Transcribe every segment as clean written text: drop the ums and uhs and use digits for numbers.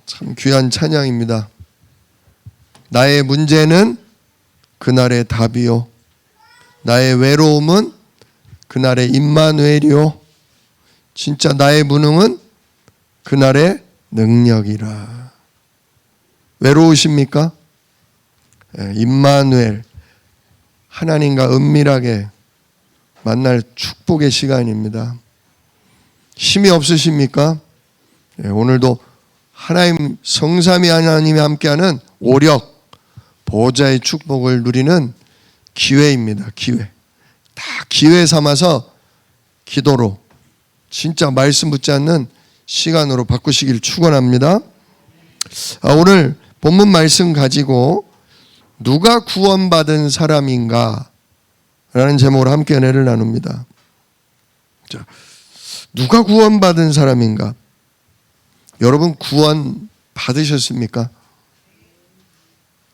참 귀한 찬양입니다. 나의 문제는 그날의 답이요, 나의 외로움은 그날의 임마누엘이요, 진짜 나의 무능은 그날의 능력이라. 외로우십니까? 임마누엘, 하나님과 은밀하게 만날 축복의 시간입니다. 힘이 없으십니까? 오늘도 하나님 성삼위 하나님이 함께하는 오력, 보좌의 축복을 누리는 기회입니다. 기회. 다 기회 삼아서 기도로 진짜 말씀 붙지 않는 시간으로 바꾸시길 축원합니다. 오늘 본문 말씀 가지고 누가 구원받은 사람인가 라는 제목으로 함께 은혜를 나눕니다. 자, 누가 구원받은 사람인가? 여러분 구원 받으셨습니까?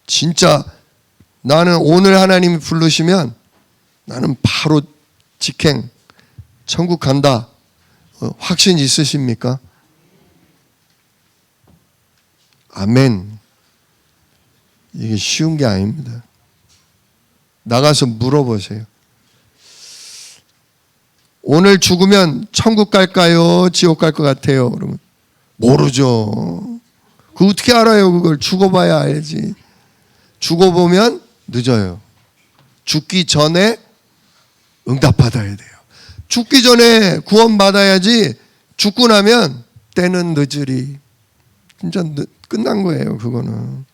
진짜 나는 오늘 하나님이 부르시면 나는 바로 직행 천국 간다, 확신 있으십니까? 아멘. 이게 쉬운 게 아닙니다. 나가서 물어보세요. 오늘 죽으면 천국 갈까요? 지옥 갈 것 같아요? 그러면 모르죠. 그거 어떻게 알아요? 그걸 죽어봐야 알지. 죽어보면 늦어요. 죽기 전에 응답받아야 돼요. 죽기 전에 구원받아야지. 죽고 나면 때는 늦으리. 진짜 끝난 거예요, 그거는.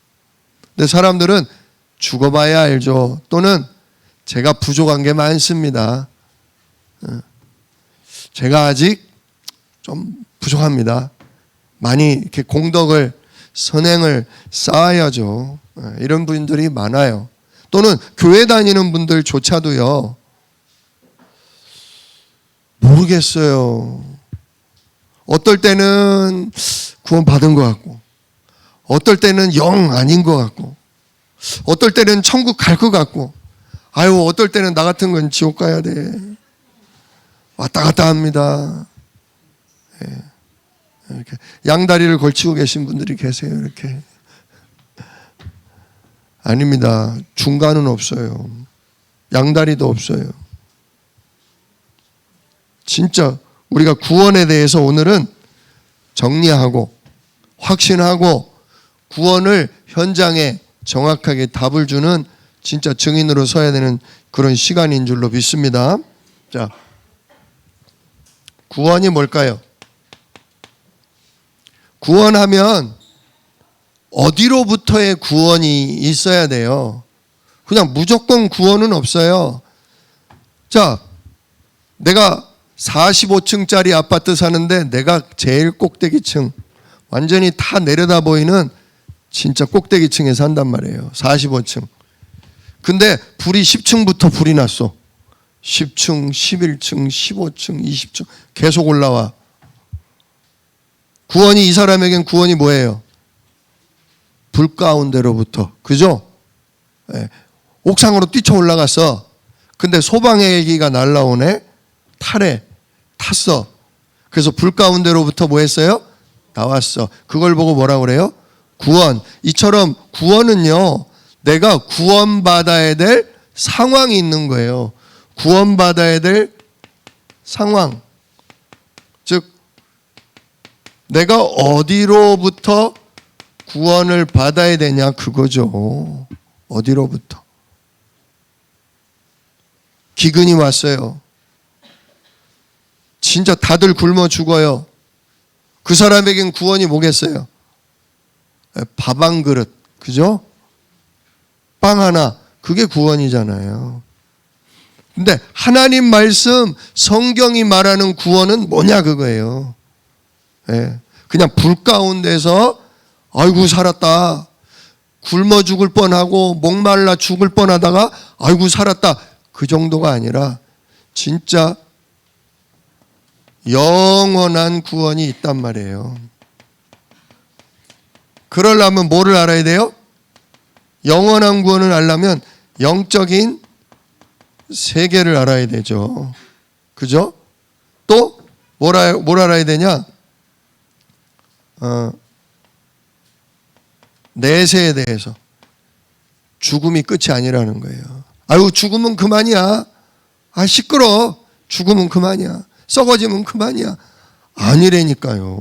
근데 사람들은 죽어봐야 알죠. 또는 제가 부족한 게 많습니다. 제가 아직 좀 부족합니다. 많이 이렇게 공덕을, 선행을 쌓아야죠. 이런 분들이 많아요. 또는 교회 다니는 분들조차도요, 모르겠어요. 어떨 때는 구원 받은 것 같고, 어떨 때는 영 아닌 것 같고, 어떨 때는 천국 갈 것 같고, 아유, 어떨 때는 나 같은 건 지옥 가야 돼. 왔다 갔다 합니다. 이렇게 양다리를 걸치고 계신 분들이 계세요. 이렇게. 아닙니다. 중간은 없어요. 양다리도 없어요. 진짜 우리가 구원에 대해서 오늘은 정리하고 확신하고 구원을 현장에 정확하게 답을 주는 진짜 증인으로 서야 되는 그런 시간인 줄로 믿습니다. 자, 구원이 뭘까요? 구원하면 어디로부터의 구원이 있어야 돼요? 그냥 무조건 구원은 없어요. 자, 내가 45층짜리 아파트 사는데 내가 제일 꼭대기층, 완전히 다 내려다 보이는 진짜 꼭대기층에 산단 말이에요. 45층. 근데 불이 10층부터 불이 났어. 10층, 11층, 15층, 20층 계속 올라와. 구원이, 이 사람에겐 구원이 뭐예요? 불 가운데로부터. 그죠? 옥상으로 뛰쳐 올라갔어. 근데 소방헬기가 날라오네. 탈에 탔어. 그래서 불 가운데로부터 뭐 했어요? 나왔어. 그걸 보고 뭐라고 그래요? 구원. 이처럼 구원은요, 내가 구원받아야 될 상황이 있는 거예요. 구원받아야 될 상황. 즉 내가 어디로부터 구원을 받아야 되냐, 그거죠. 어디로부터. 기근이 왔어요. 진짜 다들 굶어 죽어요. 그 사람에겐 구원이 뭐겠어요? 밥 한 그릇, 그죠? 빵 하나, 그게 구원이잖아요. 근데 하나님 말씀, 성경이 말하는 구원은 뭐냐, 그거예요. 그냥 불 가운데서 아이고 살았다, 굶어 죽을 뻔하고 목말라 죽을 뻔하다가 아이고 살았다, 그 정도가 아니라 진짜 영원한 구원이 있단 말이에요. 그러려면 뭐를 알아야 돼요? 영원한 구원을 알려면 영적인 세계를 알아야 되죠. 그죠? 또 뭘 알아야 되냐? 내세에 대해서 죽음이 끝이 아니라는 거예요. 아유, 죽으면 그만이야. 아, 시끄러. 죽으면 그만이야. 썩어지면 그만이야. 아니라니까요.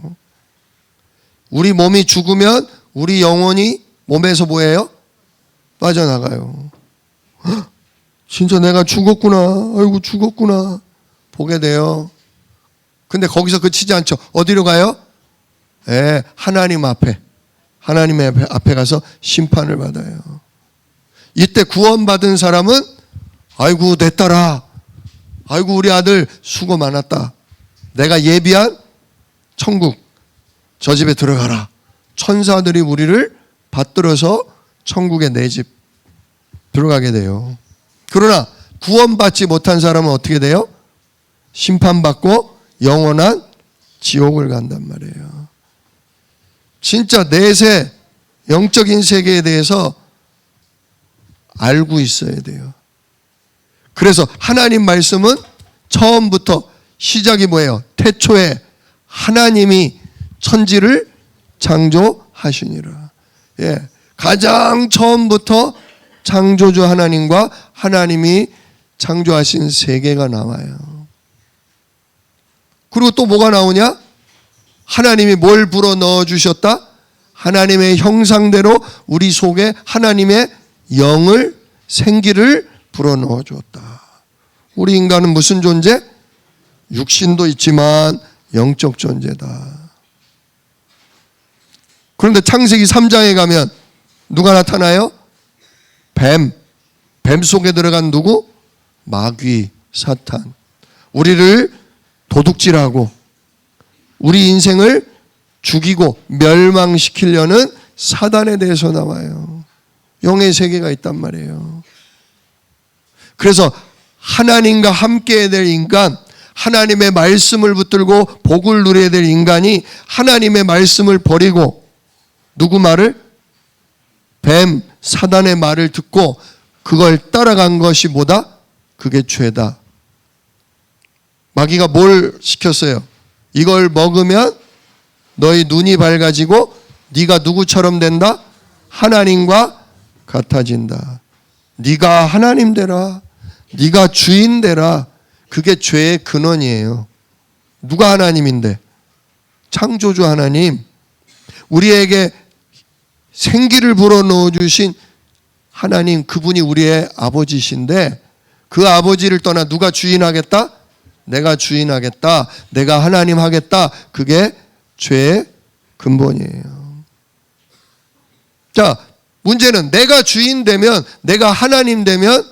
우리 몸이 죽으면 우리 영혼이 몸에서 뭐예요? 빠져나가요. 헉, 진짜 내가 죽었구나. 아이고, 죽었구나. 보게 돼요. 근데 거기서 그치지 않죠. 어디로 가요? 하나님 앞에. 하나님 앞에 가서 심판을 받아요. 이때 구원받은 사람은 아이고, 내 딸아. 아이고, 우리 아들 수고 많았다. 내가 예비한 천국, 저 집에 들어가라. 천사들이 우리를 받들어서 천국에 내 집 들어가게 돼요. 그러나 구원받지 못한 사람은 어떻게 돼요? 심판받고 영원한 지옥을 간단 말이에요. 진짜 내세, 영적인 세계에 대해서 알고 있어야 돼요. 그래서 하나님 말씀은 처음부터 시작이 뭐예요? 태초에 하나님이 천지를 창조하시니라. 가장 처음부터 창조주 하나님과 하나님이 창조하신 세계가 나와요. 그리고 또 뭐가 나오냐? 하나님이 뭘 불어 넣어 주셨다? 하나님의 형상대로 우리 속에 하나님의 영을, 생기를 불어 넣어 주었다. 우리 인간은 무슨 존재? 육신도 있지만 영적 존재다. 그런데 창세기 3장에 가면 누가 나타나요? 뱀 속에 들어간 누구? 마귀, 사탄. 우리를 도둑질하고 우리 인생을 죽이고 멸망시키려는 사단에 대해서 나와요. 영의 세계가 있단 말이에요. 그래서 하나님과 함께 해야 될 인간, 하나님의 말씀을 붙들고 복을 누려야 될 인간이 하나님의 말씀을 버리고 누구 말을? 뱀, 사단의 말을 듣고 그걸 따라간 것이 뭐다? 그게 죄다. 마귀가 뭘 시켰어요? 이걸 먹으면 너희 눈이 밝아지고 네가 누구처럼 된다? 하나님과 같아진다. 네가 하나님 되라. 네가 주인 되라. 그게 죄의 근원이에요. 누가 하나님인데? 창조주 하나님. 우리에게 생기를 불어넣어 주신 하나님, 그분이 우리의 아버지신데 그 아버지를 떠나 누가 주인하겠다? 내가 주인하겠다. 내가 하나님 하겠다. 그게 죄의 근본이에요. 자, 문제는 내가 주인 되면, 내가 하나님 되면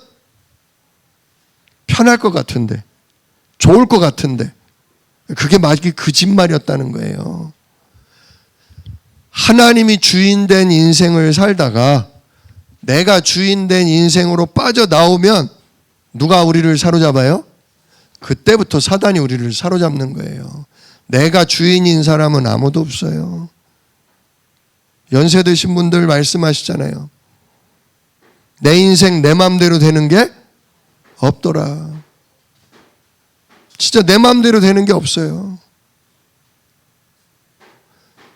편할 것 같은데, 좋을 것 같은데, 그게 마귀 거짓말이었다는 거예요. 하나님이 주인된 인생을 살다가 내가 주인된 인생으로 빠져나오면 누가 우리를 사로잡아요? 그때부터 사단이 우리를 사로잡는 거예요. 내가 주인인 사람은 아무도 없어요. 연세 드신 분들 말씀하시잖아요. 내 인생 내 마음대로 되는 게 없더라. 진짜 내 마음대로 되는 게 없어요.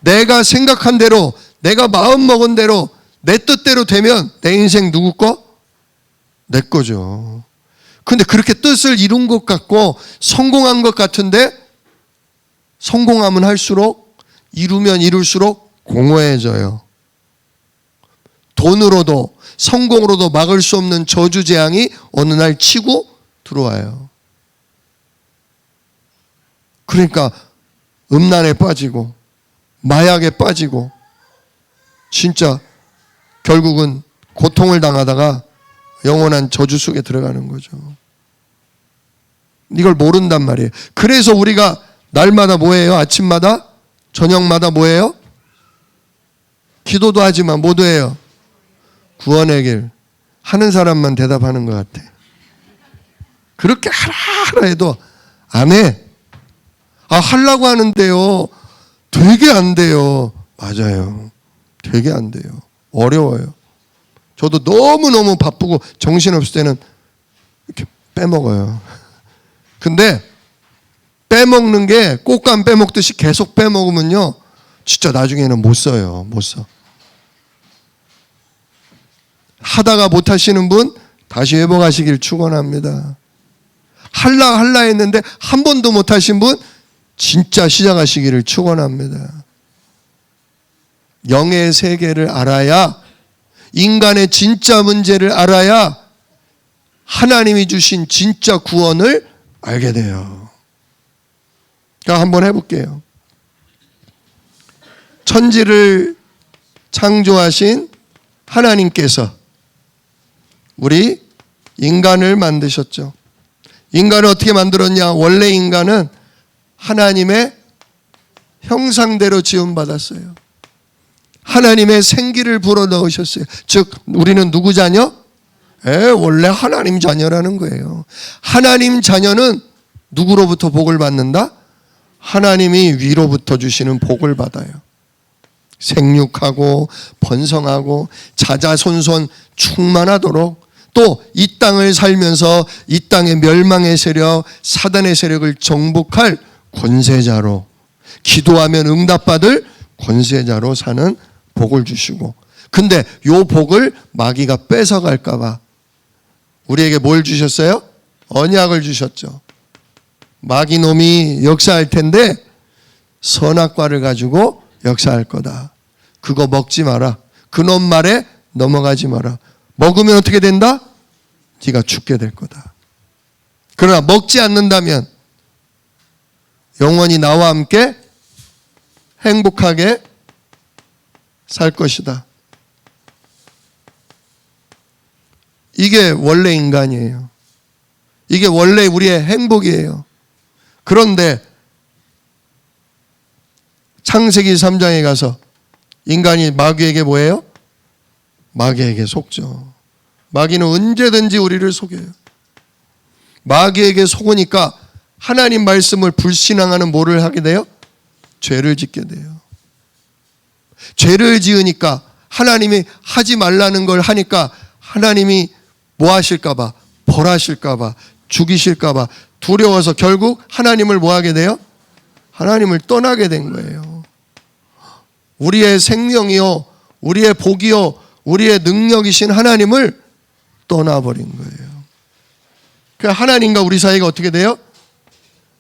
내가 생각한 대로, 내가 마음 먹은 대로, 내 뜻대로 되면 내 인생 누구 거? 내 거죠. 근데 그렇게 뜻을 이룬 것 같고 성공한 것 같은데 성공하면 할수록, 이루면 이룰수록 공허해져요. 돈으로도 성공으로도 막을 수 없는 저주재앙이 어느 날 치고 들어와요. 그러니까 음란에 빠지고 마약에 빠지고 진짜 결국은 고통을 당하다가 영원한 저주 속에 들어가는 거죠. 이걸 모른단 말이에요. 그래서 우리가 날마다 뭐예요? 아침마다? 저녁마다 뭐예요? 기도도 하지만 뭐도 해요? 구원의 길. 하는 사람만 대답하는 것 같아. 그렇게 하라 해도 안 해. 아, 하려고 하는데요. 되게 안 돼요. 맞아요. 되게 안 돼요. 어려워요. 저도 너무너무 바쁘고 정신없을 때는 이렇게 빼먹어요. 근데 빼먹는 게 꽃감 빼먹듯이 계속 빼먹으면요, 진짜 나중에는 못 써요. 못 써. 하다가 못하시는 분 다시 회복하시길 축원합니다. 할라 했는데 한 번도 못하신 분 진짜 시작하시기를 축원합니다. 영의 세계를 알아야, 인간의 진짜 문제를 알아야 하나님이 주신 진짜 구원을 알게 돼요. 그러니까 한번 해볼게요. 천지를 창조하신 하나님께서 우리 인간을 만드셨죠. 인간을 어떻게 만들었냐? 원래 인간은 하나님의 형상대로 지음받았어요. 하나님의 생기를 불어넣으셨어요. 즉 우리는 누구 자녀? 원래 하나님 자녀라는 거예요. 하나님 자녀는 누구로부터 복을 받는다? 하나님이 위로부터 주시는 복을 받아요. 생육하고 번성하고 자자손손 충만하도록, 또 이 땅을 살면서 이 땅의 멸망의 세력, 사단의 세력을 정복할 권세자로, 기도하면 응답받을 권세자로 사는 복을 주시고, 근데 요 복을 마귀가 뺏어갈까 봐 우리에게 뭘 주셨어요? 언약을 주셨죠. 마귀 놈이 역사할 텐데 선악과를 가지고 역사할 거다. 그거 먹지 마라. 그놈 말에 넘어가지 마라. 먹으면 어떻게 된다? 네가 죽게 될 거다. 그러나 먹지 않는다면 영원히 나와 함께 행복하게 살 것이다. 이게 원래 인간이에요. 이게 원래 우리의 행복이에요. 그런데 창세기 3장에 가서 인간이 마귀에게 뭐예요? 마귀에게 속죠. 마귀는 언제든지 우리를 속여요. 마귀에게 속으니까 하나님 말씀을 불신앙하는 뭐를 하게 돼요? 죄를 짓게 돼요. 죄를 지으니까, 하나님이 하지 말라는 걸 하니까 하나님이 뭐 하실까 봐, 벌하실까 봐, 죽이실까 봐 두려워서 결국 하나님을 뭐 하게 돼요? 하나님을 떠나게 된 거예요. 우리의 생명이요, 우리의 복이요, 우리의 능력이신 하나님을 떠나버린 거예요. 그러니까 하나님과 우리 사이가 어떻게 돼요?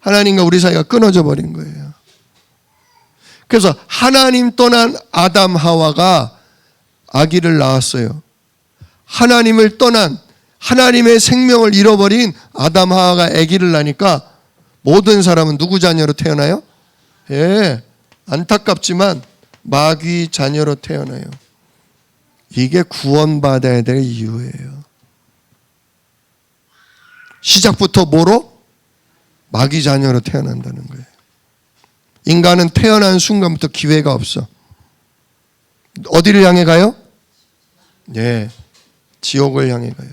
하나님과 우리 사이가 끊어져 버린 거예요. 그래서 하나님 떠난 아담 하와가 아기를 낳았어요. 하나님을 떠난, 하나님의 생명을 잃어버린 아담 하와가 아기를 낳으니까 모든 사람은 누구 자녀로 태어나요? 안타깝지만 마귀 자녀로 태어나요. 이게 구원받아야 될 이유예요. 시작부터 뭐로? 마귀 자녀로 태어난다는 거예요. 인간은 태어난 순간부터 기회가 없어. 어디를 향해 가요? 지옥을 향해 가요.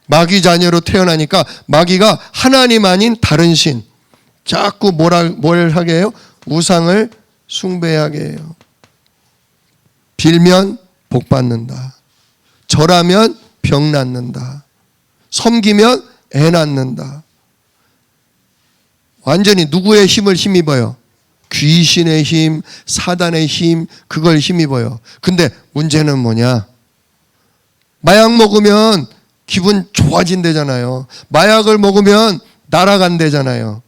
마귀 자녀로 태어나니까 마귀가 하나님 아닌 다른 신, 자꾸 뭘 하게 해요? 우상을 숭배하게 해요. 빌면 복 받는다. 절하면 병 낫는다. 섬기면 애 낳는다. 완전히 누구의 힘을 힘입어요? 귀신의 힘, 사단의 힘, 그걸 힘입어요. 근데 문제는 뭐냐? 마약 먹으면 기분 좋아진대잖아요. 마약을 먹으면 날아간대잖아요.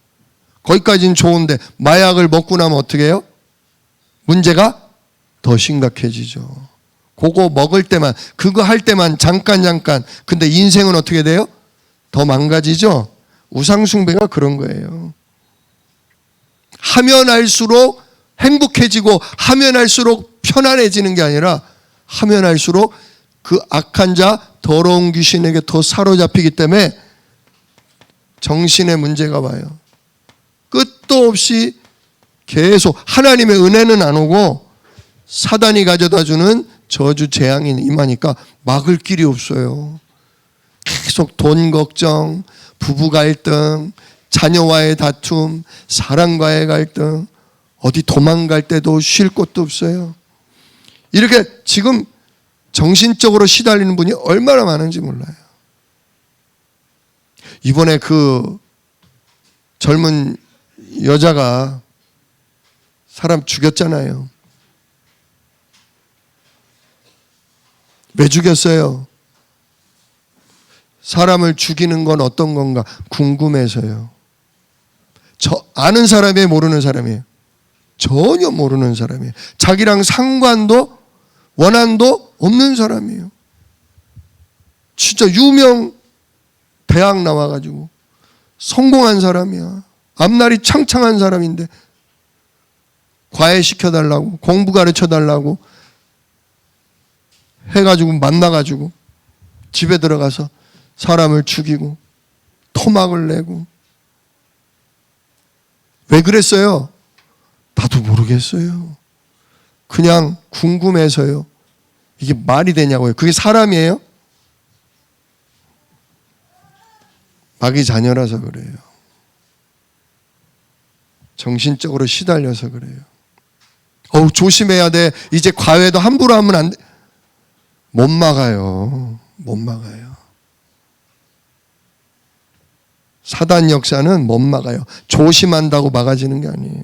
거기까지는 좋은데 마약을 먹고 나면 어떻게 해요? 문제가 더 심각해지죠. 그거 먹을 때만, 그거 할 때만 잠깐. 근데 인생은 어떻게 돼요? 더 망가지죠? 우상숭배가 그런 거예요. 하면 할수록 행복해지고 하면 할수록 편안해지는 게 아니라 하면 할수록 그 악한 자, 더러운 귀신에게 더 사로잡히기 때문에 정신에 문제가 와요. 끝도 없이 계속 하나님의 은혜는 안 오고 사단이 가져다주는 저주 재앙이 임하니까 막을 길이 없어요. 계속 돈 걱정, 부부 갈등, 자녀와의 다툼, 사랑과의 갈등, 어디 도망갈 때도 쉴 곳도 없어요. 이렇게 지금 정신적으로 시달리는 분이 얼마나 많은지 몰라요. 이번에 그 젊은 여자가 사람 죽였잖아요. 왜 죽였어요? 사람을 죽이는 건 어떤 건가 궁금해서요. 아는 사람이에요, 모르는 사람이에요? 전혀 모르는 사람이에요. 자기랑 상관도 원한도 없는 사람이에요. 진짜 유명 대학 나와가지고 성공한 사람이야. 앞날이 창창한 사람인데 과외 시켜달라고, 공부 가르쳐달라고 해가지고 만나가지고 집에 들어가서 사람을 죽이고 토막을 내고. 왜 그랬어요? 나도 모르겠어요. 그냥 궁금해서요. 이게 말이 되냐고요. 그게 사람이에요? 마귀 자녀라서 그래요. 정신적으로 시달려서 그래요. 조심해야 돼. 이제 과외도 함부로 하면 안 돼. 못 막아요. 못 막아요. 사단 역사는 못 막아요. 조심한다고 막아지는 게 아니에요.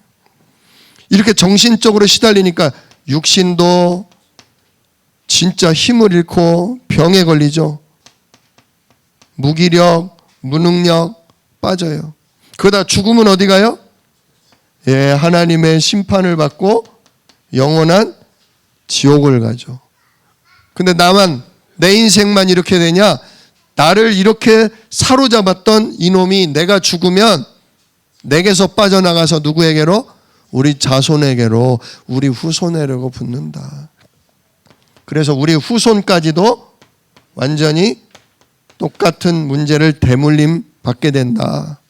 이렇게 정신적으로 시달리니까 육신도 진짜 힘을 잃고 병에 걸리죠. 무기력, 무능력 빠져요. 그러다 죽으면 어디 가요? 하나님의 심판을 받고 영원한 지옥을 가죠. 근데 나만, 내 인생만 이렇게 되냐? 나를 이렇게 사로잡았던 이놈이 내가 죽으면 내게서 빠져나가서 누구에게로? 우리 자손에게로, 우리 후손에게로 붙는다. 그래서 우리 후손까지도 완전히 똑같은 문제를 대물림 받게 된다.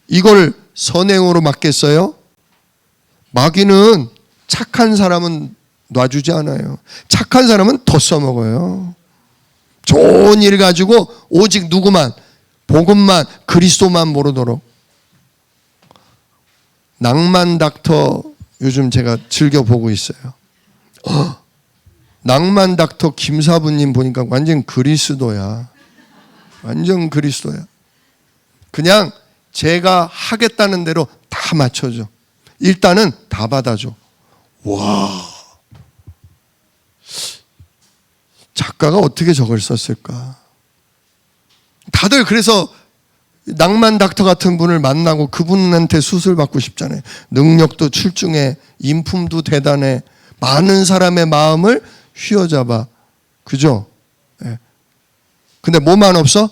이걸 선행으로 막겠어요? 마귀는 착한 사람은 놔주지 않아요. 착한 사람은 더 써먹어요. 좋은 일 가지고 오직 누구만, 복음만, 그리스도만 모르도록. 낭만 닥터 요즘 제가 즐겨 보고 있어요. 낭만 닥터 김사부님 보니까 완전 그리스도야. 완전 그리스도야. 그냥 제가 하겠다는 대로 다 맞춰줘. 일단은 다 받아줘. 와, 작가가 어떻게 저걸 썼을까? 다들 그래서 낭만 닥터 같은 분을 만나고 그분한테 수술 받고 싶잖아요. 능력도 출중해, 인품도 대단해, 많은 사람의 마음을 휘어잡아. 그죠? 네. 근데 뭐만 없어?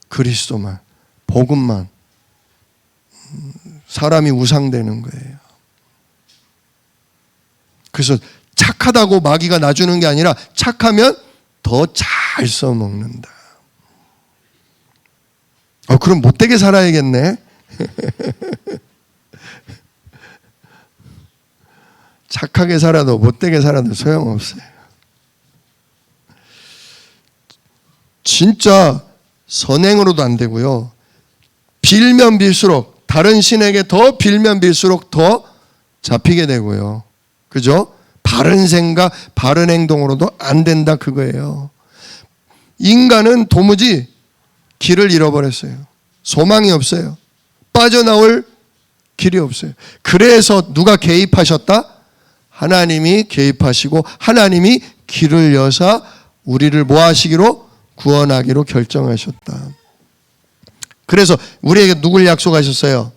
그리스도만, 복음만. 사람이 우상되는 거예요. 그래서 착하다고 마귀가 놔주는 게 아니라 착하면 더 잘 써먹는다. 그럼 못되게 살아야겠네. 착하게 살아도 못되게 살아도 소용없어요. 진짜 선행으로도 안 되고요. 빌면 빌수록, 다른 신에게 더 빌면 빌수록 더 잡히게 되고요. 그죠? 바른 생각, 바른 행동으로도 안 된다 그거예요. 인간은 도무지 길을 잃어버렸어요. 소망이 없어요. 빠져나올 길이 없어요. 그래서 누가 개입하셨다? 하나님이 개입하시고 하나님이 길을 여사 우리를 뭐 하시기로? 구원하기로 결정하셨다. 그래서 우리에게 누굴 약속하셨어요?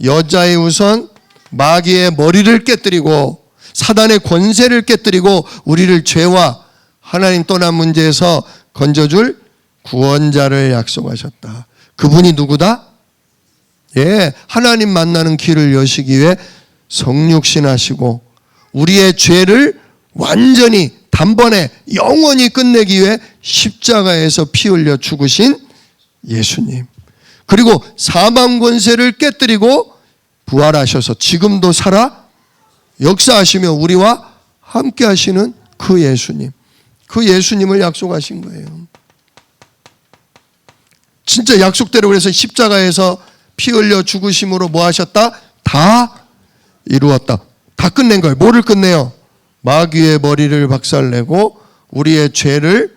여자의 우선 마귀의 머리를 깨뜨리고 사단의 권세를 깨뜨리고 우리를 죄와 하나님 떠난 문제에서 건져줄 구원자를 약속하셨다. 그분이 누구다? 하나님 만나는 길을 여시기 위해 성육신하시고 우리의 죄를 완전히 단번에 영원히 끝내기 위해 십자가에서 피 흘려 죽으신 예수님. 그리고 사망 권세를 깨뜨리고 부활하셔서 지금도 살아 역사하시며 우리와 함께 하시는 그 예수님. 그 예수님을 약속하신 거예요. 진짜 약속대로 그래서 십자가에서 피 흘려 죽으심으로 뭐 하셨다? 다 이루었다. 다 끝낸 거예요. 뭐를 끝내요? 마귀의 머리를 박살내고 우리의 죄를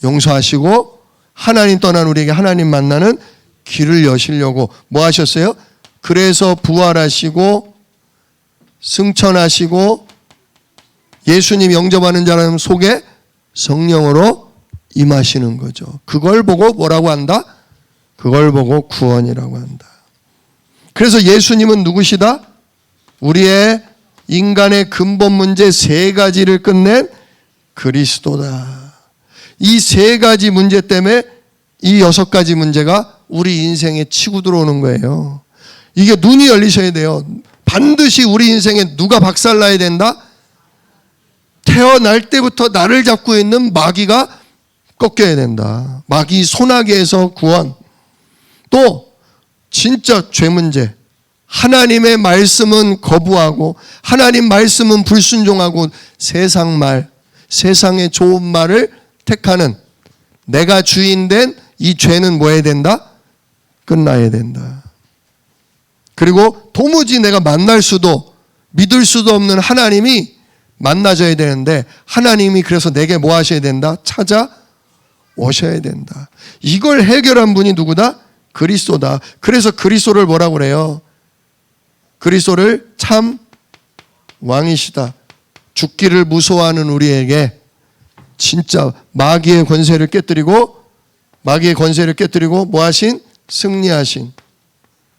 용서하시고 하나님 떠난 우리에게 하나님 만나는 길을 여시려고 뭐 하셨어요? 그래서 부활하시고 승천하시고 예수님 영접하는 사람 속에 성령으로 임하시는 거죠. 그걸 보고 뭐라고 한다? 그걸 보고 구원이라고 한다. 그래서 예수님은 누구시다? 우리의 인간의 근본 문제 3가지를 끝낸 그리스도다. 이 3가지 문제 때문에 이 6가지 문제가 우리 인생에 치고 들어오는 거예요. 이게 눈이 열리셔야 돼요. 반드시 우리 인생에 누가 박살나야 된다? 태어날 때부터 나를 잡고 있는 마귀가 꺾여야 된다. 마귀 소나기에서 구원. 또 진짜 죄 문제. 하나님의 말씀은 거부하고 하나님 말씀은 불순종하고 세상 말, 세상의 좋은 말을 택하는 내가 주인된 이 죄는 뭐 해야 된다? 끝나야 된다. 그리고 도무지 내가 만날 수도 믿을 수도 없는 하나님이 만나줘야 되는데 하나님이 그래서 내게 뭐 하셔야 된다? 찾아오셔야 된다. 이걸 해결한 분이 누구다? 그리스도다. 그래서 그리스도를 뭐라고 그래요? 그리스도를 참 왕이시다. 죽기를 무서워하는 우리에게 진짜 마귀의 권세를 깨뜨리고 뭐 하신? 승리하신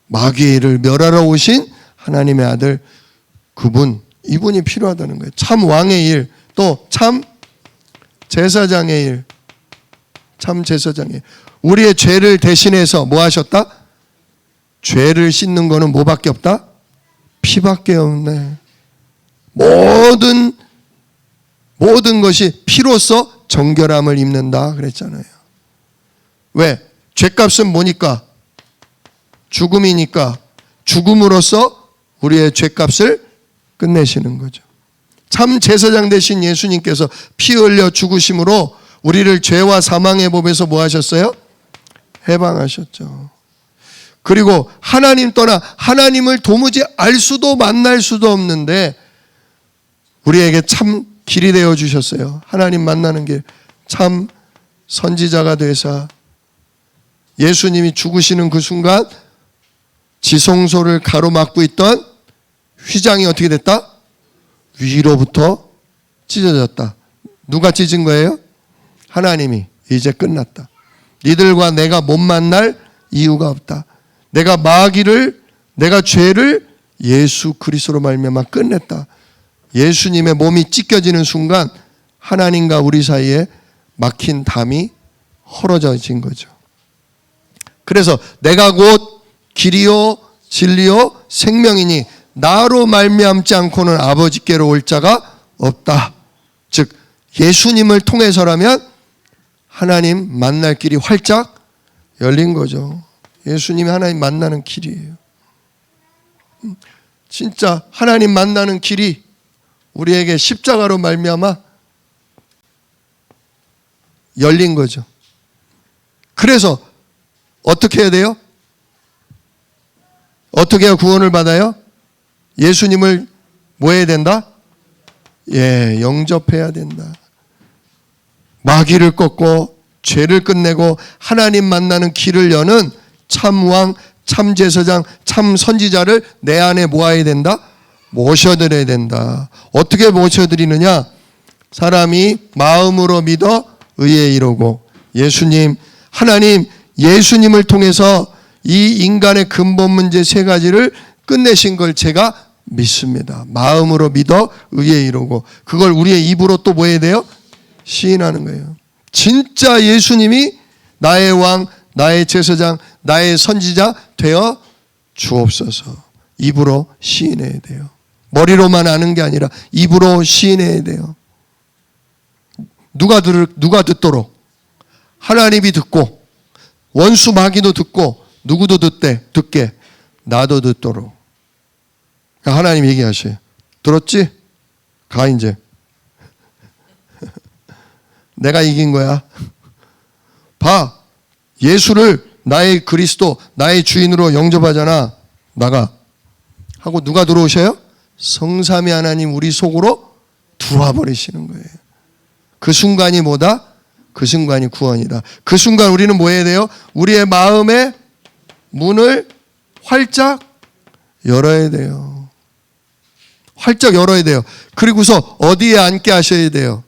마귀를 멸하러 오신 하나님의 아들 이분이 필요하다는 거예요. 참 왕의 일, 또 참 제사장의 일. 참 제사장의 일. 우리의 죄를 대신해서 뭐 하셨다? 죄를 씻는 거는 뭐밖에 없다? 피밖에 없네. 모든 것이 피로써 정결함을 입는다 그랬잖아요. 왜? 죄값은 뭐니까? 죽음이니까 죽음으로써 우리의 죄값을 끝내시는 거죠. 참 제사장 되신 예수님께서 피 흘려 죽으심으로 우리를 죄와 사망의 법에서 뭐 하셨어요? 해방하셨죠. 그리고 하나님 떠나 하나님을 도무지 알 수도 만날 수도 없는데 우리에게 참 길이 되어 주셨어요. 하나님 만나는 길. 참 선지자가 되사 예수님이 죽으시는 그 순간 지성소를 가로막고 있던 휘장이 어떻게 됐다? 위로부터 찢어졌다. 누가 찢은 거예요? 하나님이. 이제 끝났다. 니들과 내가 못 만날 이유가 없다. 내가 죄를 예수 그리스도로 말미암아 끝냈다. 예수님의 몸이 찢겨지는 순간 하나님과 우리 사이에 막힌 담이 헐어져진 거죠. 그래서 내가 곧 길이요 진리요 생명이니 나로 말미암지 않고는 아버지께로 올 자가 없다. 즉 예수님을 통해서라면 하나님 만날 길이 활짝 열린 거죠. 예수님이 하나님 만나는 길이에요. 진짜 하나님 만나는 길이 우리에게 십자가로 말미암아 열린 거죠. 그래서 어떻게 해야 돼요? 어떻게 해야 구원을 받아요? 예수님을 뭐 해야 된다? 영접해야 된다. 마귀를 꺾고 죄를 끝내고 하나님 만나는 길을 여는 참왕, 참제사장, 참선지자를 내 안에 모아야 된다? 모셔드려야 된다. 어떻게 모셔드리느냐? 사람이 마음으로 믿어 의에 이르고 하나님 예수님을 통해서 이 인간의 근본 문제 3가지를 끝내신 걸 제가 믿습니다. 마음으로 믿어 의에 이르고 그걸 우리의 입으로 또 뭐 해야 돼요? 시인하는 거예요. 진짜 예수님이 나의 왕, 나의 제사장, 나의 선지자 되어 주옵소서. 입으로 시인해야 돼요. 머리로만 아는 게 아니라 입으로 시인해야 돼요. 누가 듣도록? 하나님이 듣고 원수 마귀도 듣고 누구도 듣게 나도 듣도록. 하나님 얘기하셔요. 들었지? 가 이제. 내가 이긴 거야. 봐. 예수를 나의 그리스도, 나의 주인으로 영접하잖아. 나가. 하고 누가 들어오셔요? 성삼위 하나님 우리 속으로 들어와 버리시는 거예요. 그 순간이 뭐다? 그 순간이 구원이다. 그 순간 우리는 뭐 해야 돼요? 우리의 마음의 문을 활짝 열어야 돼요. 활짝 열어야 돼요. 그리고서 어디에 앉게 하셔야 돼요?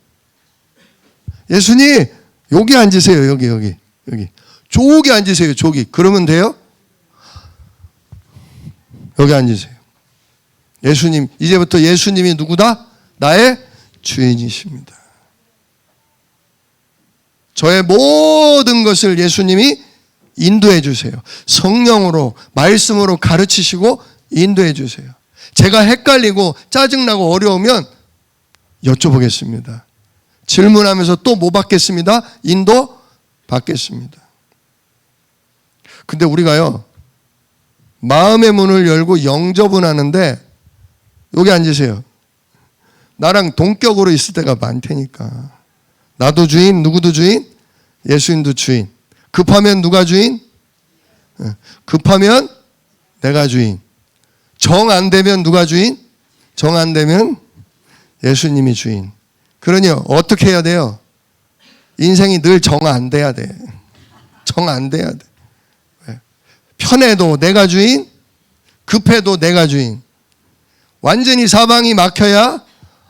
예수님, 여기 앉으세요. 여기. 저기 앉으세요. 저기. 그러면 돼요? 여기 앉으세요. 예수님, 이제부터 예수님이 누구다? 나의 주인이십니다. 저의 모든 것을 예수님이 인도해 주세요. 성령으로, 말씀으로 가르치시고 인도해 주세요. 제가 헷갈리고 짜증나고 어려우면 여쭤보겠습니다. 질문하면서 또 뭐 받겠습니다? 인도 받겠습니다. 근데 우리가요, 마음의 문을 열고 영접은 하는데 여기 앉으세요. 나랑 동격으로 있을 때가 많다니까. 나도 주인, 누구도 주인? 예수님도 주인. 급하면 누가 주인? 급하면 내가 주인. 정 안 되면 누가 주인? 정 안 되면 예수님이 주인. 그러니 어떻게 해야 돼요? 인생이 늘 정 안 돼야 돼. 정 안 돼야 돼. 편해도 내가 주인, 급해도 내가 주인. 완전히 사방이 막혀야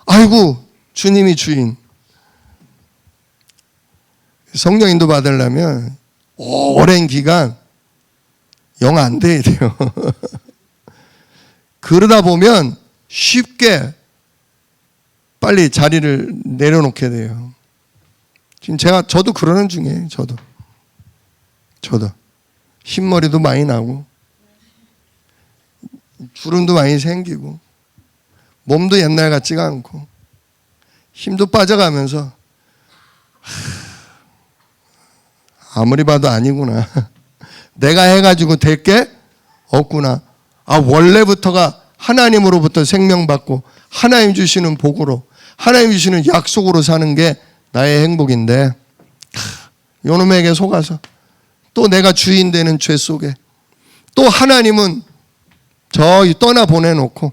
아이고 주님이 주인. 성령 인도 받으려면 오랜 기간 영 안 돼야 돼요. 그러다 보면 쉽게 빨리 자리를 내려놓게 돼요. 지금 저도 그러는 중이에요. 저도 흰머리도 많이 나고 주름도 많이 생기고 몸도 옛날 같지가 않고 힘도 빠져가면서 아무리 봐도 아니구나. 내가 해가지고 될 게 없구나. 원래부터가 하나님으로부터 생명받고 하나님 주시는 복으로 하나님 주시는 약속으로 사는 게 나의 행복인데 요놈에게 속아서 또 내가 주인 되는 죄 속에 또 하나님은 저기 떠나 보내놓고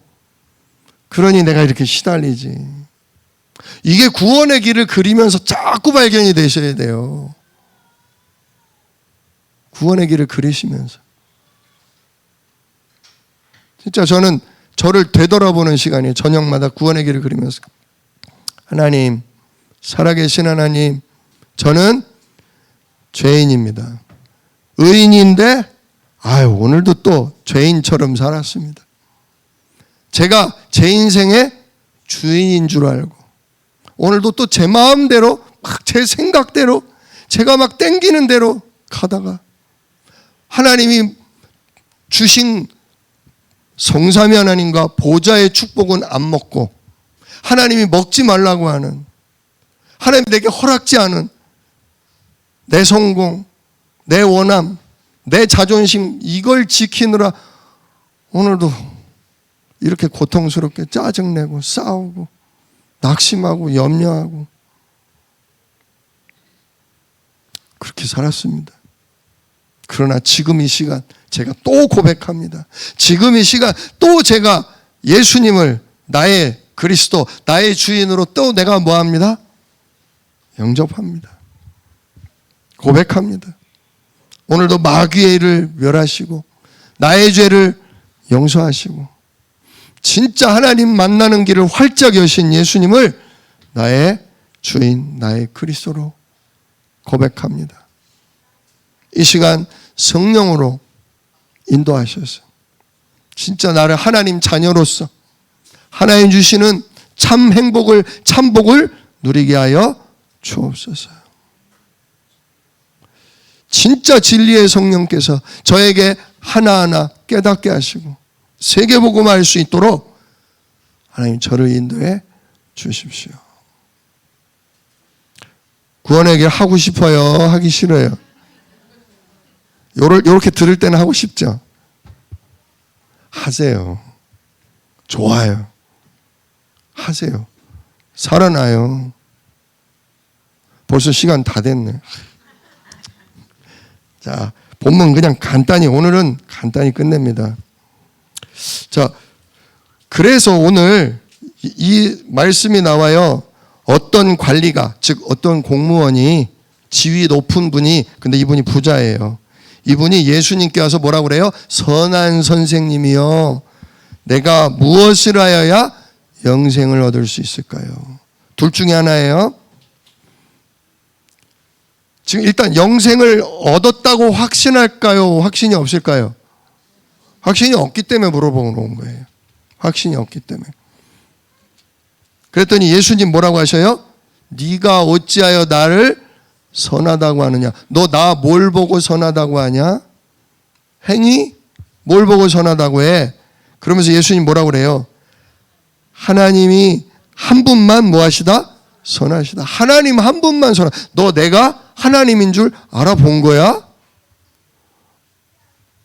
그러니 내가 이렇게 시달리지. 이게 구원의 길을 그리면서 자꾸 발견이 되셔야 돼요. 구원의 길을 그리시면서. 진짜 저는 저를 되돌아보는 시간이에요. 저녁마다 구원의 길을 그리면서. 하나님, 살아계신 하나님, 저는 죄인입니다. 의인인데 오늘도 또 죄인처럼 살았습니다. 제가 제 인생의 주인인 줄 알고 오늘도 또 제 마음대로 막 제 생각대로 제가 막 땡기는 대로 가다가 하나님이 주신 성삼위 하나님과 보좌의 축복은 안 먹고 하나님이 먹지 말라고 하는 하나님 내게 허락지 않은 내 성공, 내 원함, 내 자존심 이걸 지키느라 오늘도 이렇게 고통스럽게 짜증내고 싸우고 낙심하고 염려하고 그렇게 살았습니다. 그러나 지금 이 시간 제가 또 고백합니다. 지금 이 시간 또 제가 예수님을 나의 그리스도, 나의 주인으로 또 내가 뭐합니다? 영접합니다. 고백합니다. 오늘도 마귀의 일을 멸하시고 나의 죄를 용서하시고 진짜 하나님 만나는 길을 활짝 여신 예수님을 나의 주인, 나의 그리스도로 고백합니다. 이 시간 성령으로 인도하셔서 진짜 나를 하나님 자녀로서 하나님 주시는 참 행복을, 참 복을 누리게 하여 주옵소서. 진짜 진리의 성령께서 저에게 하나하나 깨닫게 하시고 세계복음할 수 있도록 하나님 저를 인도해 주십시오. 구원의 길 하고 싶어요? 하기 싫어요? 요렇게 들을 때는 하고 싶죠? 하세요. 좋아요. 하세요. 살아나요. 벌써 시간 다 됐네. 자, 본문 그냥 간단히, 오늘은 간단히 끝냅니다. 자, 그래서 오늘 이 말씀이 나와요. 어떤 관리가, 즉 어떤 공무원이 지위 높은 분이, 근데 이분이 부자예요. 이분이 예수님께 와서 뭐라고 그래요? 선한 선생님이요, 내가 무엇을 하여야 영생을 얻을 수 있을까요? 둘 중에 하나예요. 지금 일단 영생을 얻었다고 확신할까요? 확신이 없을까요? 확신이 없기 때문에 물어보는 거예요. 확신이 없기 때문에. 그랬더니 예수님 뭐라고 하셔요? 네가 어찌하여 나를 선하다고 하느냐? 너 나 뭘 보고 선하다고 하냐? 행위? 뭘 보고 선하다고 해? 그러면서 예수님 뭐라고 그래요? 하나님이 한 분만 뭐 하시다? 선하시다. 하나님 한 분만 선하. 너 내가 하나님인 줄 알아본 거야?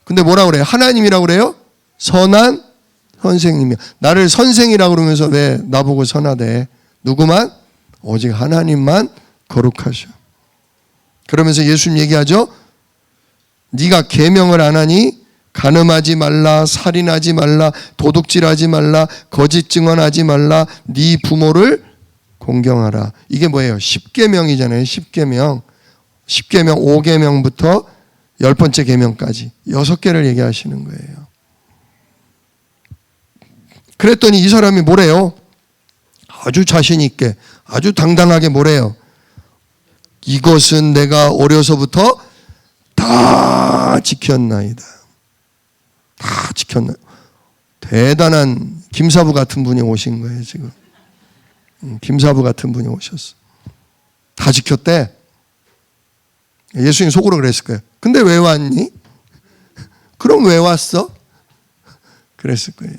근데 뭐라고 그래요? 하나님이라고 그래요? 선한 선생님이야. 나를 선생이라고 그러면서 왜 나보고 선하대? 누구만? 오직 하나님만 거룩하셔. 그러면서 예수님 얘기하죠. 네가 계명을 안 하니 간음하지 말라, 살인하지 말라, 도둑질하지 말라, 거짓 증언하지 말라, 네 부모를 공경하라. 이게 뭐예요? 10계명이잖아요. 10계명. 10계명 5계명부터 10번째 계명까지 6개를 얘기하시는 거예요. 그랬더니 이 사람이 뭐래요? 아주 자신 있게, 아주 당당하게 뭐래요? 이것은 내가 어려서부터 다 지켰나이다. 다 지켰나. 대단한 김사부 같은 분이 오신 거예요, 지금. 김사부 같은 분이 오셨어. 다 지켰대. 예수님 속으로 그랬을 거예요. 근데 왜 왔니? 그럼 왜 왔어? 그랬을 거예요.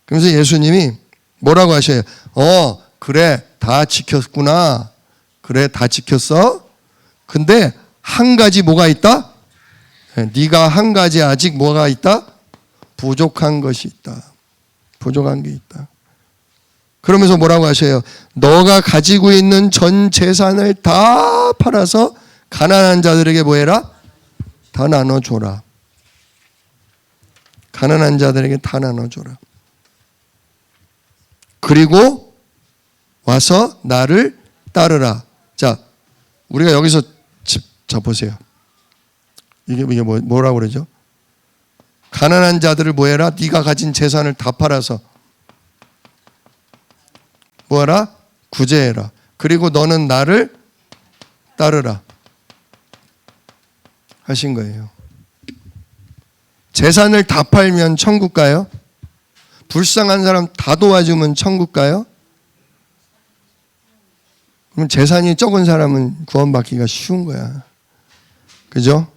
그러면서 예수님이 뭐라고 하셔요? 그래, 다 지켰구나. 그래, 다 지켰어. 근데 한 가지 뭐가 있다? 네가 한 가지 아직 뭐가 있다? 부족한 것이 있다. 부족한 게 있다. 그러면서 뭐라고 하셔요? 너가 가지고 있는 전 재산을 다 팔아서 가난한 자들에게 뭐 해라? 다 나눠줘라. 가난한 자들에게 다 나눠줘라. 그리고 와서 나를 따르라. 자, 우리가 여기서 자 보세요. 이게 뭐라고 그러죠? 가난한 자들을 뭐 해라? 네가 가진 재산을 다 팔아서 뭐하라? 구제해라. 그리고 너는 나를 따르라 하신 거예요. 재산을 다 팔면 천국 가요? 불쌍한 사람 다 도와주면 천국 가요? 그럼 재산이 적은 사람은 구원받기가 쉬운 거야. 그죠?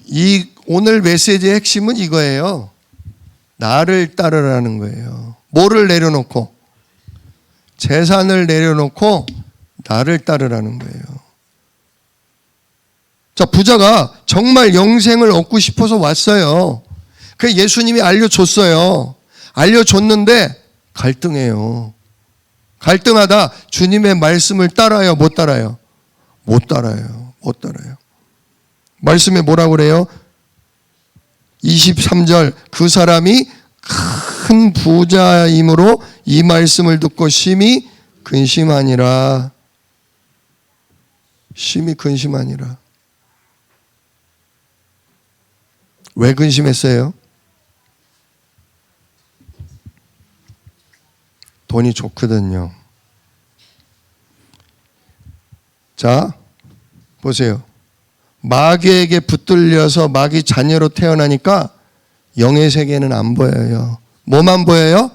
이 오늘 메시지의 핵심은 이거예요. 나를 따르라는 거예요. 뭐를 내려놓고? 재산을 내려놓고 나를 따르라는 거예요. 자, 부자가 정말 영생을 얻고 싶어서 왔어요. 그 예수님이 알려줬어요. 알려줬는데 갈등해요. 갈등하다 주님의 말씀을 따라요? 못 따라요? 못 따라요. 못 따라요. 말씀에 뭐라고 그래요? 23절 그 사람이 큰 부자이므로 이 말씀을 듣고 심히 근심하니라. 심히 근심하니라. 왜 근심했어요? 돈이 좋거든요. 자, 보세요. 마귀에게 붙들려서 마귀 자녀로 태어나니까 영의 세계는 안 보여요. 뭐만 보여요?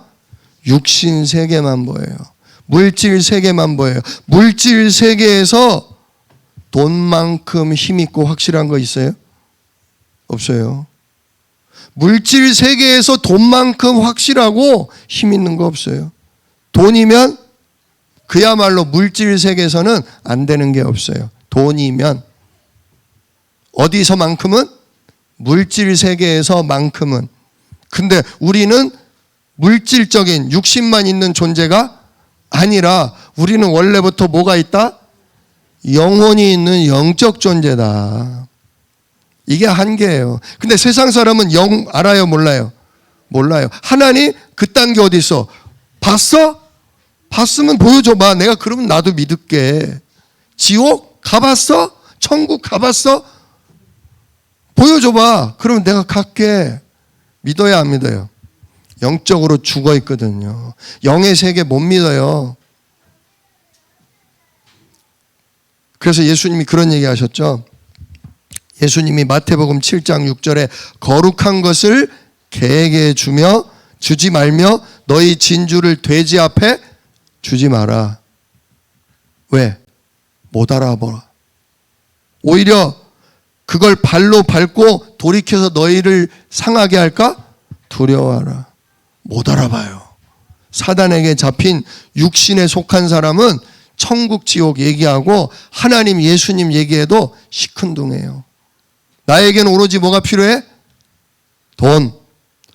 육신 세계만 보여요. 물질 세계만 보여요. 물질 세계에서 돈만큼 힘있고 확실한 거 있어요? 없어요. 물질 세계에서 돈만큼 확실하고 힘있는 거 없어요. 돈이면 그야말로 물질 세계에서는 안 되는 게 없어요. 돈이면. 어디서만큼은? 물질 세계에서만큼은. 근데 우리는 물질적인 육신만 있는 존재가 아니라 우리는 원래부터 뭐가 있다? 영혼이 있는 영적 존재다. 이게 한계예요. 근데 세상 사람은 영 알아요? 몰라요? 몰라요. 하나님 그딴 게 어디 있어? 봤어? 봤으면 보여줘봐. 내가 그러면 나도 믿을게. 지옥 가봤어? 천국 가봤어? 보여줘봐. 그러면 내가 갈게. 믿어야 안 믿어요? 영적으로 죽어 있거든요. 영의 세계 못 믿어요. 그래서 예수님이 그런 얘기 하셨죠. 예수님이 마태복음 7장 6절에 거룩한 것을 개에게 주지 말며 너희 진주를 돼지 앞에 주지 마라. 왜? 못 알아보라. 오히려 그걸 발로 밟고 돌이켜서 너희를 상하게 할까? 두려워하라. 못 알아봐요. 사단에게 잡힌 육신에 속한 사람은 천국 지옥 얘기하고 하나님 예수님 얘기해도 시큰둥해요. 나에게는 오로지 뭐가 필요해? 돈,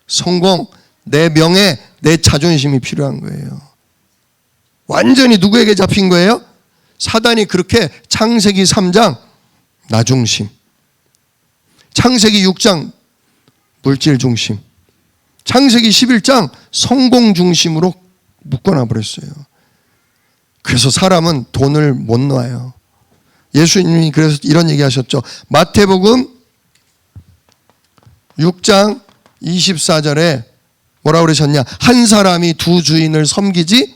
성공, 내 명예, 내 자존심이 필요한 거예요. 완전히 누구에게 잡힌 거예요? 사단이 그렇게 창세기 3장 나 중심, 창세기 6장 물질 중심, 창세기 11장 성공 중심으로 묶어놔 버렸어요. 그래서 사람은 돈을 못 놔요. 예수님이 그래서 이런 얘기 하셨죠. 마태복음 6장 24절에 뭐라고 그러셨냐? 한 사람이 두 주인을 섬기지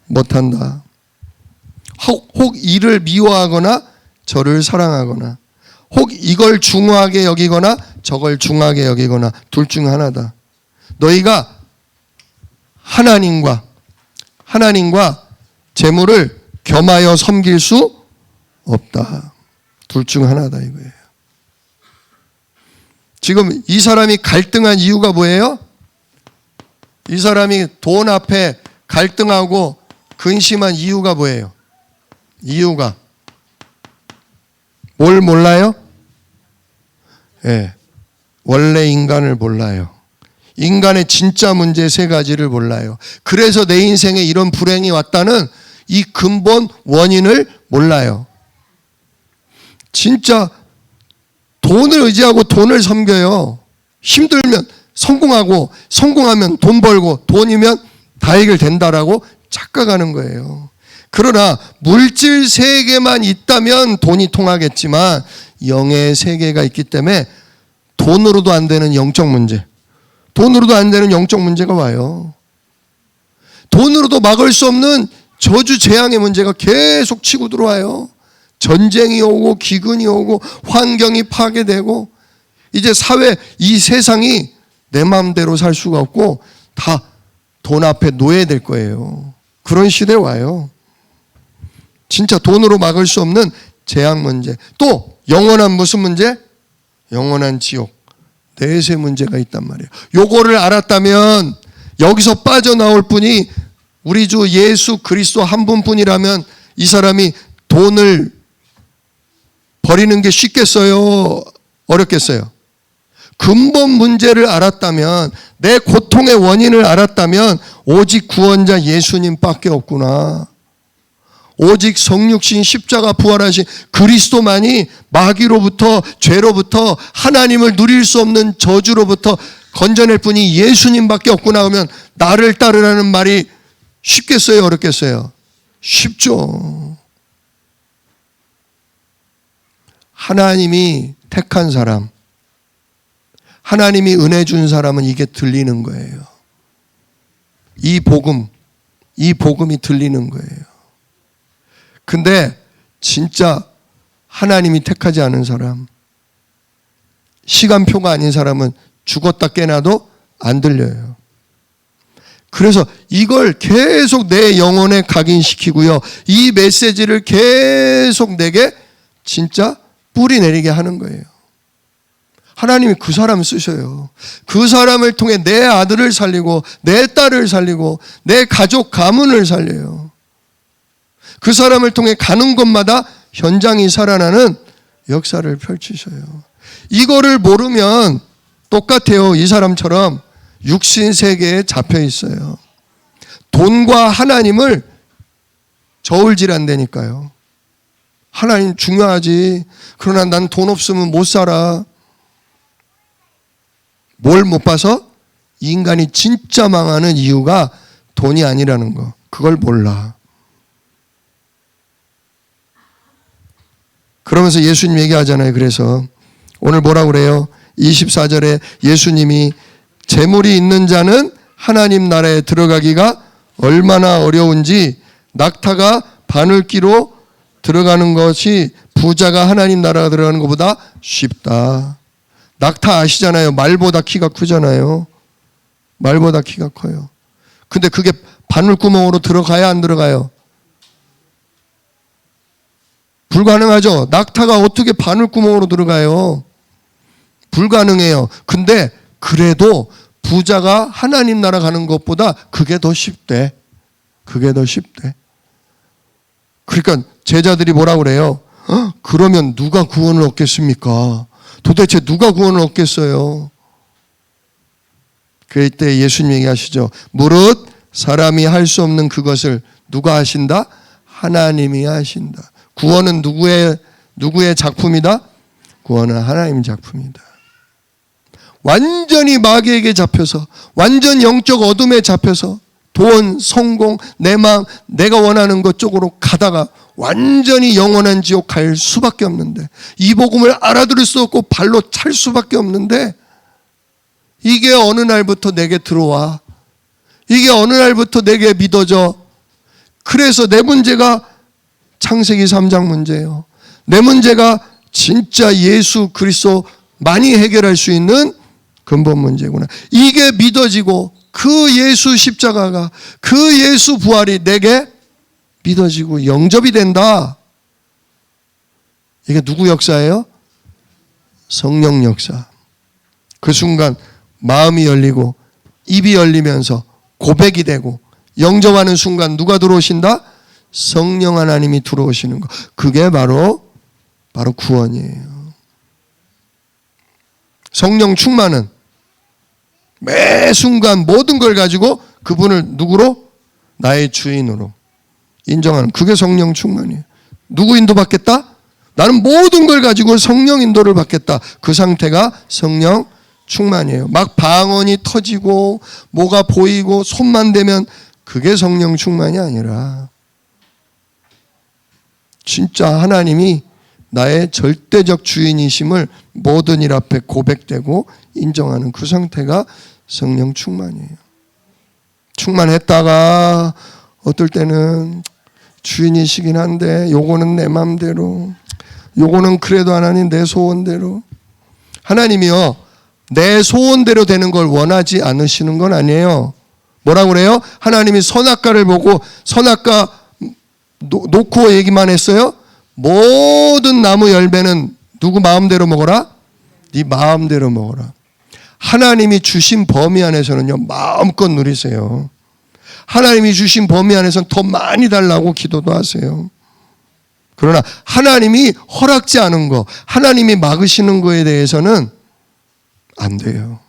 못한다. 혹 이를 미워하거나 저를 사랑하거나 혹 이걸 중하게 여기거나 저걸 중하게 여기거나 둘 중 하나다. 너희가 하나님과 재물을 겸하여 섬길 수 없다. 둘 중 하나다 이거예요. 지금 이 사람이 갈등한 이유가 뭐예요? 이 사람이 돈 앞에 갈등하고 근심한 이유가 뭐예요? 이유가 뭘 몰라요? 예, 원래 인간을 몰라요. 인간의 진짜 문제 세 가지를 몰라요. 그래서 내 인생에 이런 불행이 왔다는 이 근본 원인을 몰라요. 진짜 돈을 의지하고 돈을 섬겨요. 힘들면 성공하고 성공하면 돈 벌고 돈이면 다 해결된다라고 착각하는 거예요. 그러나 물질 세계만 있다면 돈이 통하겠지만 영의 세계가 있기 때문에 돈으로도 안 되는 영적 문제, 돈으로도 안 되는 영적 문제가 와요. 돈으로도 막을 수 없는 저주 재앙의 문제가 계속 치고 들어와요. 전쟁이 오고 기근이 오고 환경이 파괴되고 이제 사회 이 세상이 내 마음대로 살 수가 없고 다 돈 앞에 놓여야 될 거예요. 그런 시대에 와요. 진짜 돈으로 막을 수 없는 재앙 문제. 또 영원한 무슨 문제? 영원한 지옥. 내세 문제가 있단 말이에요. 요거를 알았다면 여기서 빠져나올 분이 우리 주 예수 그리스도 한 분뿐이라면 이 사람이 돈을 버리는 게 쉽겠어요? 어렵겠어요? 근본 문제를 알았다면, 내 고통의 원인을 알았다면 오직 구원자 예수님밖에 없구나. 오직 성육신 십자가 부활하신 그리스도만이 마귀로부터 죄로부터 하나님을 누릴 수 없는 저주로부터 건져낼 분이 예수님밖에 없구나 하면 나를 따르라는 말이 쉽겠어요? 어렵겠어요? 쉽죠. 하나님이 택한 사람, 하나님이 은혜 준 사람은 이게 들리는 거예요. 이 복음이 들리는 거예요. 근데 진짜 하나님이 택하지 않은 사람, 시간표가 아닌 사람은 죽었다 깨나도 안 들려요. 그래서 이걸 계속 내 영혼에 각인시키고요. 이 메시지를 계속 내게 진짜 뿌리 내리게 하는 거예요. 하나님이 그 사람을 쓰셔요. 그 사람을 통해 내 아들을 살리고 내 딸을 살리고 내 가족 가문을 살려요. 그 사람을 통해 가는 곳마다 현장이 살아나는 역사를 펼치셔요. 이거를 모르면 똑같아요. 이 사람처럼 육신 세계에 잡혀 있어요. 돈과 하나님을 저울질한다니까요. 하나님 중요하지. 그러나 난 돈 없으면 못 살아. 뭘 못 봐서? 인간이 진짜 망하는 이유가 돈이 아니라는 거. 그걸 몰라. 그러면서 예수님 얘기하잖아요. 그래서 오늘 뭐라고 그래요? 24절에 예수님이 재물이 있는 자는 하나님 나라에 들어가기가 얼마나 어려운지 낙타가 바늘귀로 들어가는 것이 부자가 하나님 나라가 들어가는 것보다 쉽다. 낙타 아시잖아요. 말보다 키가 크잖아요. 말보다 키가 커요. 근데 그게 바늘구멍으로 들어가야 안 들어가요? 불가능하죠. 낙타가 어떻게 바늘구멍으로 들어가요? 불가능해요. 근데 그래도 부자가 하나님 나라 가는 것보다 그게 더 쉽대. 그게 더 쉽대. 그러니까 제자들이 뭐라고 그래요? 그러면 누가 구원을 얻겠습니까? 도대체 누가 구원을 얻겠어요? 그때 예수님 얘기하시죠. 무릇 사람이 할 수 없는 그것을 누가 하신다? 하나님이 하신다. 구원은 누구의 작품이다? 구원은 하나님 작품이다. 완전히 마귀에게 잡혀서, 완전 영적 어둠에 잡혀서 돈, 성공, 내 마음, 내가 원하는 것 쪽으로 가다가 완전히 영원한 지옥 갈 수밖에 없는데, 이 복음을 알아들을 수 없고 발로 찰 수밖에 없는데, 이게 어느 날부터 내게 들어와. 이게 어느 날부터 내게 믿어져. 그래서 내 문제가 창세기 3장 문제예요. 내 문제가 진짜 예수 그리스도 많이 해결할 수 있는 근본 문제구나. 이게 믿어지고 그 예수 십자가가, 그 예수 부활이 내게 믿어지고 영접이 된다. 이게 누구 역사예요? 성령 역사. 그 순간 마음이 열리고 입이 열리면서 고백이 되고 영접하는 순간 누가 들어오신다? 성령 하나님이 들어오시는 거. 그게 바로 구원이에요. 성령 충만은 매 순간 모든 걸 가지고 그분을 누구로? 나의 주인으로 인정하는, 그게 성령 충만이에요. 누구 인도 받겠다? 나는 모든 걸 가지고 성령 인도를 받겠다. 그 상태가 성령 충만이에요. 막 방언이 터지고 뭐가 보이고 손만 대면 그게 성령 충만이 아니라 진짜 하나님이 나의 절대적 주인이심을 모든 일 앞에 고백되고 인정하는 그 상태가 성령 충만이에요. 충만했다가 어떨 때는 주인이시긴 한데 요거는 내 맘대로, 요거는 그래도 하나님 내 소원대로. 하나님이요, 내 소원대로 되는 걸 원하지 않으시는 건 아니에요. 뭐라고 그래요? 하나님이 선악과를 보고 선악과 놓고 얘기만 했어요? 모든 나무 열매는 누구 마음대로 먹어라? 네 마음대로 먹어라. 하나님이 주신 범위 안에서는요, 마음껏 누리세요. 하나님이 주신 범위 안에서는 더 많이 달라고 기도도 하세요. 그러나 하나님이 허락지 않은 거, 하나님이 막으시는 거에 대해서는 안 돼요.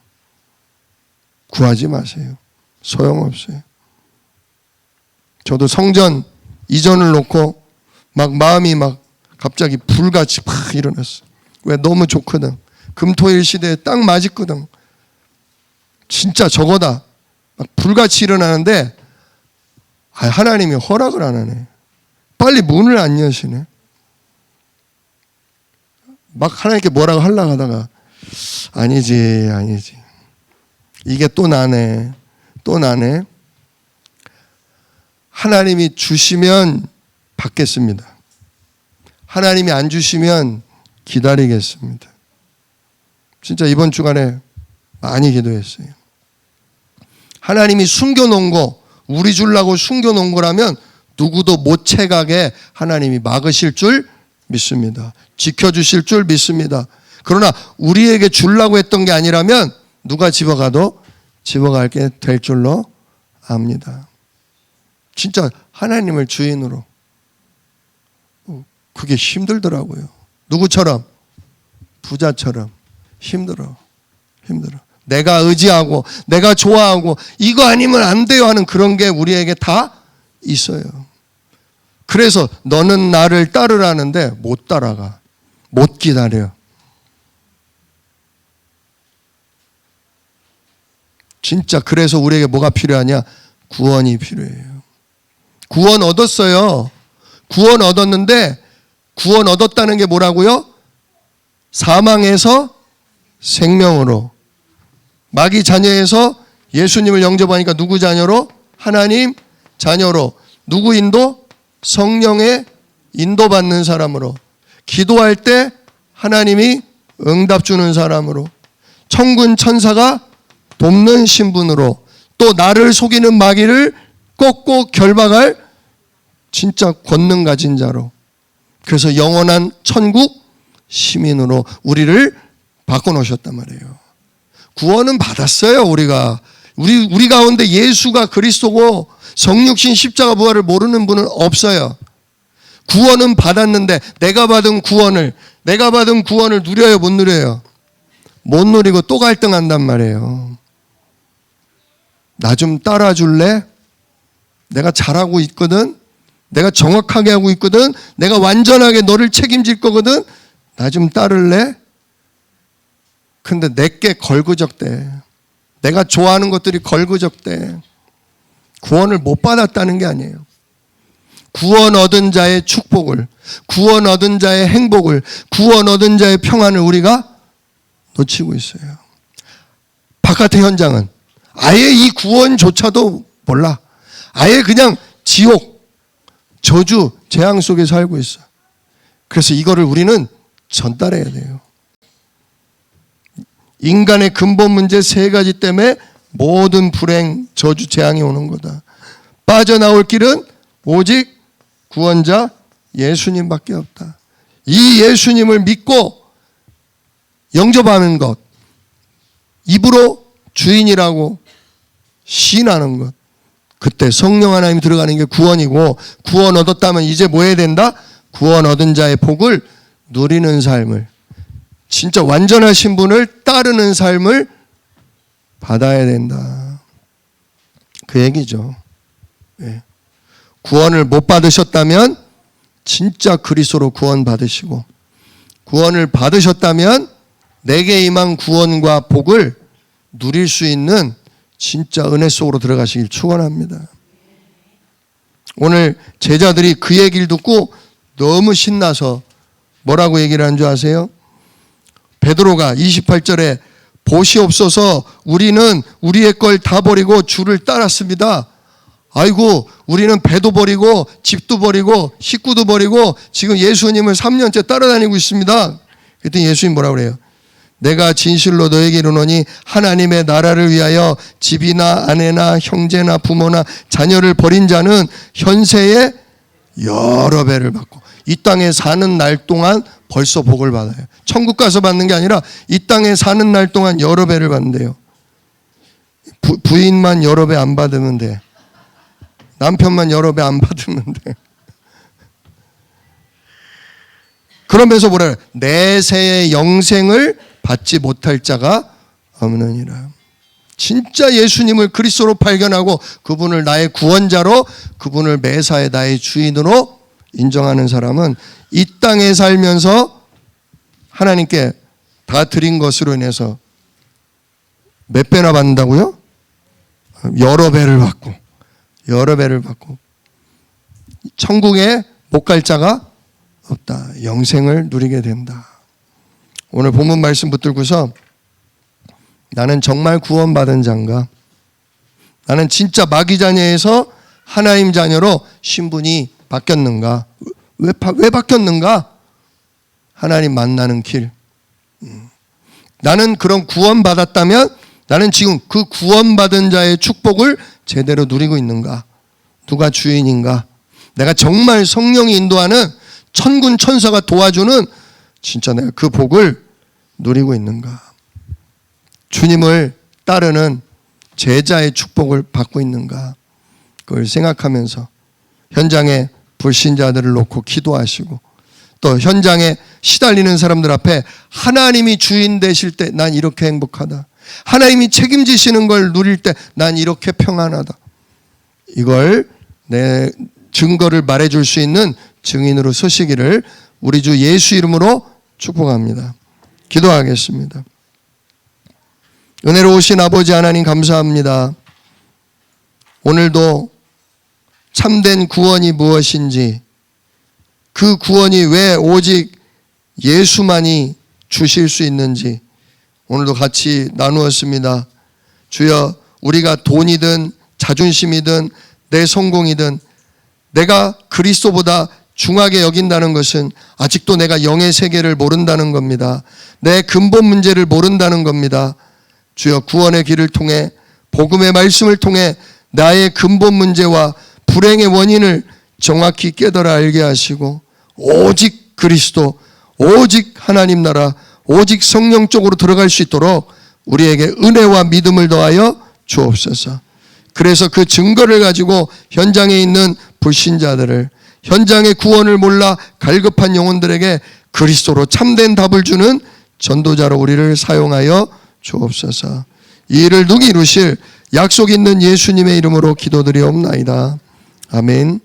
구하지 마세요. 소용없어요. 저도 성전 이전을 놓고 막 마음이 막 갑자기 불같이 팍 일어났어요. 왜? 너무 좋거든. 금토일 시대에 딱 맞았거든. 진짜 저거다. 막 불같이 일어나는데 하나님이 허락을 안 하네. 빨리 문을 안 여시네. 막 하나님께 뭐라고 하려고 하다가 아니지. 이게 또 나네. 하나님이 주시면 받겠습니다. 하나님이 안 주시면 기다리겠습니다. 진짜 이번 주간에 많이 기도했어요. 하나님이 숨겨놓은 거, 우리 주려고 숨겨놓은 거라면 누구도 못 채가게 하나님이 막으실 줄 믿습니다. 지켜주실 줄 믿습니다. 그러나 우리에게 주려고 했던 게 아니라면 누가 집어가도 집어갈게 될 줄로 압니다. 진짜 하나님을 주인으로. 그게 힘들더라고요. 누구처럼? 부자처럼. 힘들어. 내가 의지하고 내가 좋아하고 이거 아니면 안 돼요 하는 그런 게 우리에게 다 있어요. 그래서 너는 나를 따르라는데 못 따라가. 못 기다려. 진짜 그래서 우리에게 뭐가 필요하냐? 구원이 필요해요. 구원 얻었어요. 구원 얻었는데 구원 얻었다는 게 뭐라고요? 사망에서 생명으로, 마귀 자녀에서 예수님을 영접하니까 누구 자녀로? 하나님 자녀로. 누구 인도? 성령의 인도받는 사람으로. 기도할 때 하나님이 응답 주는 사람으로. 천군 천사가 돕는 신분으로. 또 나를 속이는 마귀를 꺾고 결박할 진짜 권능 가진 자로. 그래서 영원한 천국 시민으로 우리를 바꿔놓으셨단 말이에요. 구원은 받았어요. 우리가. 우리 가운데 예수가 그리스도고 성육신 십자가 부활을 모르는 분은 없어요. 구원은 받았는데 내가 받은 구원을 누려요, 못 누려요? 못 누리고 또 갈등한단 말이에요. 나 좀 따라줄래? 내가 잘하고 있거든. 내가 정확하게 하고 있거든. 내가 완전하게 너를 책임질 거거든. 나 좀 따를래? 근데 내게 걸그적대. 내가 좋아하는 것들이 걸그적대. 구원을 못 받았다는 게 아니에요. 구원 얻은 자의 축복을, 구원 얻은 자의 행복을, 구원 얻은 자의 평안을 우리가 놓치고 있어요. 바깥의 현장은 아예 이 구원조차도 몰라. 아예 그냥 지옥, 저주, 재앙 속에 살고 있어. 그래서 이거를 우리는 전달해야 돼요. 인간의 근본 문제 세 가지 때문에 모든 불행, 저주, 재앙이 오는 거다. 빠져나올 길은 오직 구원자 예수님밖에 없다. 이 예수님을 믿고 영접하는 것, 입으로 주인이라고 시인하는 것, 그때 성령 하나님이 들어가는 게 구원이고, 구원 얻었다면 이제 뭐 해야 된다? 구원 얻은 자의 복을 누리는 삶을, 진짜 완전하신 분을 따르는 삶을 받아야 된다. 그 얘기죠. 네. 구원을 못 받으셨다면 진짜 그리스도로 구원 받으시고, 구원을 받으셨다면 내게 임한 구원과 복을 누릴 수 있는 진짜 은혜 속으로 들어가시길 축원합니다. 오늘 제자들이 그 얘기를 듣고 너무 신나서 뭐라고 얘기를 한 줄 아세요? 베드로가 28절에 보시옵소서, 우리는 우리의 걸 다 버리고 주를 따랐습니다. 아이고, 우리는 배도 버리고 집도 버리고 식구도 버리고 지금 예수님을 3년째 따라다니고 있습니다. 그랬더니 예수님 뭐라고 그래요? 내가 진실로 너에게 이르노니 하나님의 나라를 위하여 집이나 아내나 형제나 부모나 자녀를 버린 자는 현세에 여러 배를 받고, 이 땅에 사는 날 동안 벌써 복을 받아요. 천국 가서 받는 게 아니라 이 땅에 사는 날 동안 여러 배를 받는데요. 부인만 여러 배 안 받으면 돼. 남편만 여러 배 안 받으면 돼. 그러면서 뭐라 그래요? 내세의 영생을 받지 못할 자가 없느니라. 진짜 예수님을 그리스도로 발견하고 그분을 나의 구원자로, 그분을 매사에 나의 주인으로 인정하는 사람은 이 땅에 살면서 하나님께 다 드린 것으로 인해서 몇 배나 받는다고요? 여러 배를 받고, 여러 배를 받고, 천국에 못 갈 자가 없다. 영생을 누리게 된다. 오늘 본문 말씀 붙들고서 나는 정말 구원받은 자인가? 나는 진짜 마귀 자녀에서 하나님 자녀로 신분이 바뀌었는가? 왜 바뀌었는가? 하나님 만나는 길. 나는 그런 구원받았다면 나는 지금 그 구원받은 자의 축복을 제대로 누리고 있는가? 누가 주인인가? 내가 정말 성령이 인도하는 천군 천사가 도와주는 진짜 내가 그 복을 누리고 있는가? 주님을 따르는 제자의 축복을 받고 있는가? 그걸 생각하면서 현장에 불신자들을 놓고 기도하시고, 또 현장에 시달리는 사람들 앞에 하나님이 주인 되실 때 난 이렇게 행복하다, 하나님이 책임지시는 걸 누릴 때 난 이렇게 평안하다, 이걸 내 증거를 말해줄 수 있는 증인으로 서시기를 우리 주 예수 이름으로 축복합니다. 기도하겠습니다. 은혜로우신 아버지 하나님 감사합니다. 오늘도 참된 구원이 무엇인지, 그 구원이 왜 오직 예수만이 주실 수 있는지 오늘도 같이 나누었습니다. 주여, 우리가 돈이든 자존심이든 내 성공이든 내가 그리스도보다 중하게 여긴다는 것은 아직도 내가 영의 세계를 모른다는 겁니다. 내 근본 문제를 모른다는 겁니다. 주여, 구원의 길을 통해 복음의 말씀을 통해 나의 근본 문제와 불행의 원인을 정확히 깨달아 알게 하시고 오직 그리스도, 오직 하나님 나라, 오직 성령 쪽으로 들어갈 수 있도록 우리에게 은혜와 믿음을 더하여 주옵소서. 그래서 그 증거를 가지고 현장에 있는 불신자들을, 현장의 구원을 몰라 갈급한 영혼들에게 그리스도로 참된 답을 주는 전도자로 우리를 사용하여 주옵소서. 이 일을 누이 이루실 약속 있는 예수님의 이름으로 기도드리옵나이다. 아멘.